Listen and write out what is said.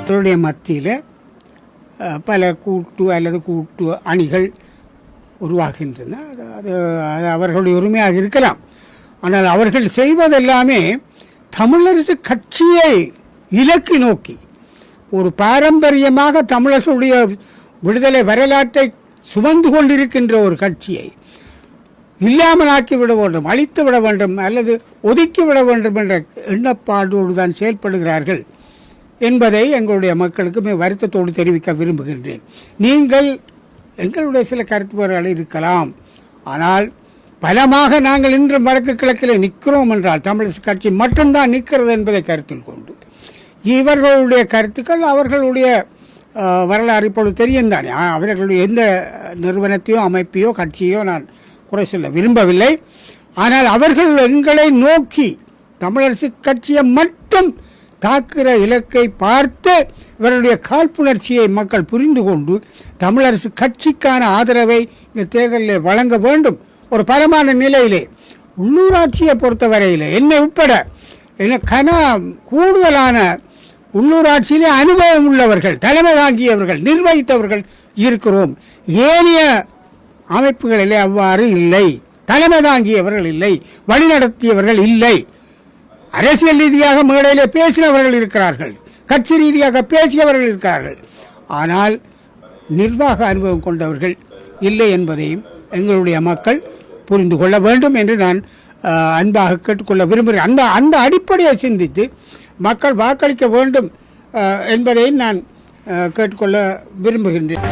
அவருடைய மத்தியில் பல கூட்டு அணிகள் உருவாகின்றன. அது அவர்களுடைய உரிமையாக இருக்கலாம். ஆனால் அவர்கள் செய்வதெல்லாமே தமிழரசு கட்சியை இலக்கு நோக்கி ஒரு பாரம்பரியமாக தமிழர்களுடைய விடுதலை வரலாற்றை சுமந்து கொண்டிருக்கின்ற ஒரு கட்சியை இல்லாமலாக்கி விட வேண்டும், அழித்து விட வேண்டும் அல்லது ஒதுக்கி விட வேண்டும் என்ற எண்ணப்பாடோடு தான் செயல்படுகிறார்கள் என்பதை எங்களுடைய மக்களுக்கு வருத்தத்தோடு தெரிவிக்க விரும்புகின்றேன். நீங்கள் எங்களுடைய சில கருத்துகள் இருக்கலாம், ஆனால் பலமாக நாங்கள் இன்று வடக்கு கிழக்கில் நிற்கிறோம் என்றால் தமிழரசு கட்சி மட்டும்தான் நிற்கிறது என்பதை கருத்தில் கொண்டு இவர்களுடைய கருத்துக்கள் அவர்களுடைய வரலாறு இப்பொழுது தெரியும் தானே. அவர்களுடைய எந்த நிறுவனத்தையோ அமைப்பையோ கட்சியோ நான் குறை சொல்ல விரும்பவில்லை. ஆனால் அவர்கள் எங்களை நோக்கி தமிழரசு கட்சியை மட்டும் தாக்குகிற இலக்கை பார்த்து இவருடைய காழ்ப்புணர்ச்சியை மக்கள் புரிந்து கொண்டு தமிழரசு கட்சிக்கான ஆதரவை இந்த தேர்தலில் வழங்க வேண்டும். ஒரு பலமான நிலையிலே உள்ளூராட்சியை பொறுத்தவரையில் என்னை உட்பட கூடுதலான உள்ளூராட்சியிலே அனுபவம் உள்ளவர்கள், தலைமை தாங்கியவர்கள், நிர்வகித்தவர்கள் இருக்கிறோம். ஏனைய அமைப்புகளிலே அவ்வாறு இல்லை. தலைமை தாங்கியவர்கள் இல்லை, வழிநடத்தியவர்கள் இல்லை. அரசியல் ரீதியாக மேடையிலே பேசினவர்கள் இருக்கிறார்கள், கட்சி ரீதியாக பேசியவர்கள் இருக்கிறார்கள். ஆனால் நிர்வாக அனுபவம் கொண்டவர்கள் இல்லை என்பதையும் எங்களுடைய மக்கள் புரிந்து கொள்ள வேண்டும் என்று நான் அன்பாக கேட்டுக்கொள்ள விரும்புகிறேன். அந்த அடிப்படையை சிந்தித்து மக்கள் வாக்களிக்க வேண்டும் என்பதை நான் கேட்டுக்கொள்ள விரும்புகின்றேன்.